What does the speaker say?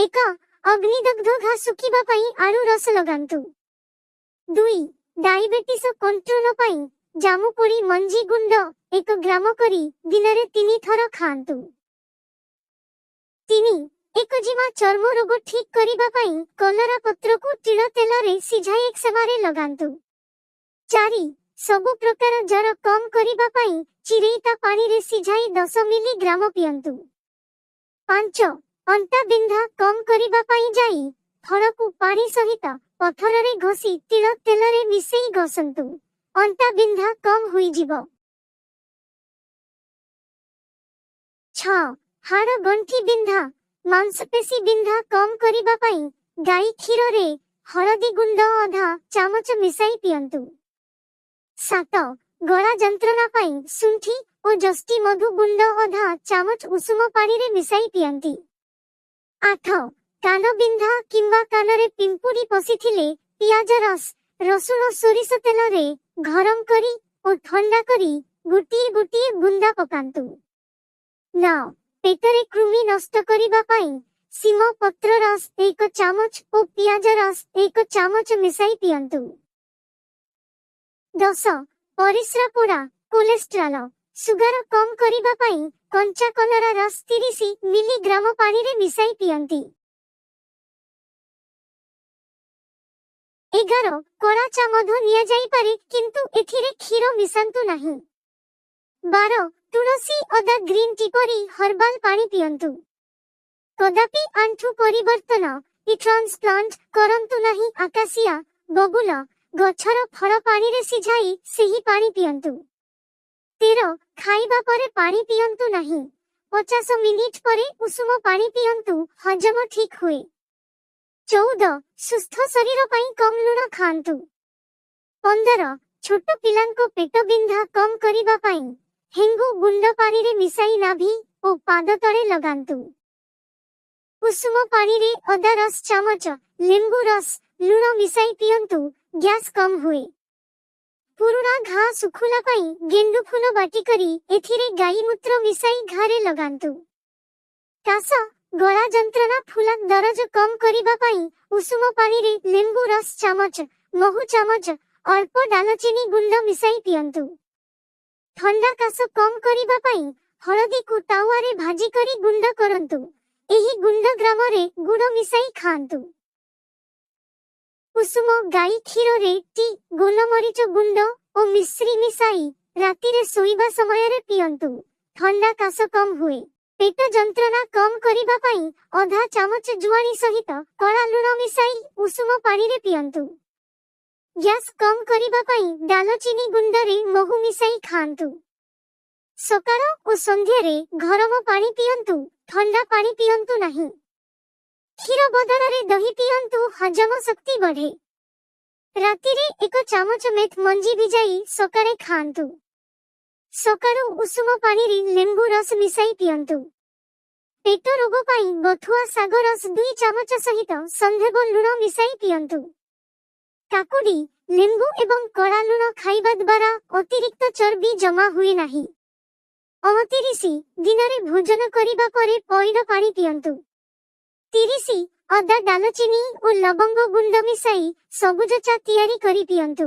1. ଅଗ୍ନିଦଗ୍ଧ ଘା ଶୁଖିବା ପାଇଁ ଆଳୁ ରସ ଲଗାନ୍ତୁ। 2. ଡାଇବେଟିସ କଣ୍ଟ୍ରୋଲ ପାଇଁ ଜାମୁକୋଳି ମଞ୍ଜି ଗୁଣ୍ଡ 1 ଗ୍ରାମ କରି ଦିନରେ 3 ଥର ଖାଆନ୍ତୁ। 3. ଏକଜିମା ଚର୍ମ ରୋଗ ଠିକ୍ କରିବା ପାଇଁ କଲରା ପତ୍ରକୁ ତିଳ ତେଲରେ ସିଝାଇ ଏକ୍ସେମାରେ ଲଗାନ୍ତୁ। 4. ସବୁ ପ୍ରକାର ଜ୍ୱର କମ୍ କରିବା ପାଇଁ ଚିରେଇତା ପାଣିରେ ସିଝାଇ 10 ମିଲିଗ୍ରାମ ପିଅନ୍ତୁ। 5. ଅଣ୍ଟା ବିନ୍ଧା କମ୍ କରିବା ପାଇଁ ଯାଇ ଫଳକୁ ପାଣି ସହିତ ପଥରରେ ଘଷି ତିଳ ତେଲରେ ମିଶେଇ ଘଷନ୍ତୁ। ଅଣ୍ଟା ବିନ୍ଧା କମ୍ ହୋଇଯିବ। 6. ହାଡ଼ ଗଣ୍ଠି ବିନ୍ଧା ମାଂସପେଶୀ ବିନ୍ଧା କମ୍ କରିବା ପାଇଁ ଗାଈ କ୍ଷୀରରେ ହଳଦୀ ଗୁଣ୍ଡ ଅଧା ଚାମଚ ମିଶାଇ ପିଅନ୍ତୁ। 7. ଗଳା ଯନ୍ତ୍ରଣା ପାଇଁ ଶୁଣ୍ଠି ଓ ଜଷ୍ଟି ମଧୁ ଗୁଣ୍ଡ ଅଧା ଚାମଚ ଉଷୁମ ପାଣିରେ ମିଶାଇ ପିଅନ୍ତି। 8. କାନ ବିନ୍ଧା କିମ୍ବା କାନରେ ପିମ୍ପୁଡ଼ି ପଶିଥିଲେ ପିଆଜ ରସ ରସୁଣ ସୋରିଷ ତେଲରେ ଗରମ କରି ଓ ଥଣ୍ଡା କରି ଗୋଟିଏ ଗୋଟିଏ ବୁନ୍ଦା ପକାନ୍ତୁ। 9. ପେଟରେ କୃମି ନଷ୍ଟ କରିବା ପାଇଁ ଶିମ ପତ୍ର ରସ 1 ଚାମଚ ଓ ପିଆଜ ରସ 1 ଚାମଚ ମିଶାଇ ପିଅନ୍ତୁ। 10. ପରିସ୍ରା ପୋଡ଼ା କୋଲେଷ୍ଟ୍ରଲ ସୁଗାର କମ୍ କରିବା ପାଇଁ କଞ୍ଚା କଲରା ରସ 30 ମିଲିଗ୍ରାମ ପାଣିରେ ମିଶାଇ ପିଅନ୍ତି। 11. କଳା ଚା ମଧ୍ୟ ନିଆଯାଇପାରେ କିନ୍ତୁ ଏଥିରେ କ୍ଷୀର ମିଶାନ୍ତୁ ନାହିଁ। 12. ତୁଳସୀ ଅଦା ଗ୍ରୀନ୍ ଟି ପରି ହର୍ବାଲ ପାଣି ପିଅନ୍ତୁ। କଦାପି ଆଣ୍ଠୁ ପରିବର୍ତ୍ତନ ଟ୍ରାନ୍ସପ୍ଲାଣ୍ଟ କରନ୍ତୁ ନାହିଁ। ଆକାଶିଆ ବଗୁଲ ଗଛର ଫଳ ପାଣିରେ ସିଝାଇ ସେହି ପାଣି ପିଅନ୍ତୁ। 13. ଖାଇବା ପରେ ପାଣି ପିଅନ୍ତୁ ନାହିଁ। 50 ମିନିଟ୍ ପରେ ଉଷୁମ ପାଣି ପିଅନ୍ତୁ, ହଜମ ଠିକ୍ ହୁଏ। 14. ସୁସ୍ଥ ଶରୀର ପାଇଁ କମ୍ ଲୁଣ ଖାଆନ୍ତୁ। 15. ଛୋଟ ପିଲାଙ୍କ ପେଟ ବିନ୍ଧା କମ୍ କରିବା ପାଇଁ ହେଙ୍ଗୁ ଗୁଣ୍ଡ ପାଣିରେ ମିଶାଇ ନାଭି ଓ ପାଦ ତଳେ ଲଗାନ୍ତୁ। ଉଷୁମ ପାଣିରେ ଅଦା ରସ ଚାମଚ ଲେମ୍ବୁ ରସ ଲୁଣ ମିଶାଇ ପିଅନ୍ତୁ, ଗ୍ୟାସ୍ କମ୍ ହୁଏ। ପୁରୁଣା ଘା ଶୁଖିଲା ପାଇଁ ଗେଣ୍ଡୁ ଫୁଲ ବାଟି କରି ଏଥିରେ ଗାଈ ମୂତ୍ର ମିଶାଇ ଘାରେ ଲଗାନ୍ତୁ। କାଶ ଗଳା ଯନ୍ତ୍ରଣା ଫୁଲା ଦରଜ କମ୍ କରିବା ପାଇଁ ଉଷୁମ ପାଣିରେ ଲେମ୍ବୁ ରସ ଚାମଚ ମହୁ ଚାମଚ ଅଳ୍ପ ଡାଲଚିନି ଗୁଣ୍ଡ ମିଶାଇ ପିଅନ୍ତୁ। ଥଣ୍ଡା କାଶ କମ୍ କରିବା ପାଇଁ ହଳଦୀକୁ ତାୱାରେ ଭାଜି କରି ଗୁଣ୍ଡ କରନ୍ତୁ। ଏହି ଗୁଣ୍ଡ ଗ୍ରାମରେ ଗୁଡ଼ ମିଶାଇ ଖାଆନ୍ତୁ। ଉଷୁମ ଗାଈ କ୍ଷୀରରେ ଟି ଗୋଲମରିଚ ଗୁଣ୍ଡ ଓ ମିଶ୍ରି ମିଶାଇ ରାତିରେ ଶୋଇବା ସମୟରେ ପିଅନ୍ତୁ। ଥଣ୍ଡା କାଶ କମ୍ ହୁଏ। ପେଟ ଯନ୍ତ୍ରଣା କମ୍ କରିବା ପାଇଁ ଅଧା ଚାମଚ ଜୁଆଣି ସହିତ କଳା ଲୁଣ ମିଶାଇ ଉଷୁମ ପାଣିରେ ପିଅନ୍ତୁ। ଗ୍ୟାସ୍ କମ୍ କରିବା ପାଇଁ ଡାଲଚିନି ଗୁଣ୍ଡରେ ମହୁ ମିଶାଇ ଖାଆନ୍ତୁ। ସକାଳ ଓ ସନ୍ଧ୍ୟାରେ ଗରମ ପାଣି ପିଅନ୍ତୁ, ଥଣ୍ଡା ପାଣି ପିଅନ୍ତୁ ନାହିଁ। କ୍ଷୀର ବଦଳରେ ଦହି ପିଅନ୍ତୁ, ହଜମ ଶକ୍ତି ବଢ଼େ। ରାତିରେ 1 ଚାମଚ ମେଥି ମଞ୍ଜି ଭିଜାଇ ସକାଳେ ଖାଆନ୍ତୁ। ସକାଳୁ ଉଷୁମ ପାଣିରେ ଲେମ୍ବୁ ରସ ମିଶାଇ ପିଅନ୍ତୁ। ପେଟ ରୋଗ ପାଇଁ ବଥୁଆ ଶାଗ ରସ 2 ଚାମଚ ସହିତ ସନ୍ଧେବ ଲୁଣ ମିଶାଇ ପିଅନ୍ତୁ। କାକୁଡି ଲେମ୍ବୁ ଏବଂ କଳା ଲୁଣ ଖାଇବା ଦ୍ୱାରା ଅତିରିକ୍ତ ଚର୍ବି ଜମା ହୁଏ ନାହିଁ। 29. ଦିନରେ ଭୋଜନ କରିବା ପରେ ପଇଡ଼ ପାଣି ପିଅନ୍ତୁ। 30. ଅଦା ଡାଲଚିନି ଓ ଲବଙ୍ଗ ଗୁଣ୍ଡ ମିଶାଇ ସବୁଜ ଚା ତିଆରି କରି ପିଅନ୍ତୁ।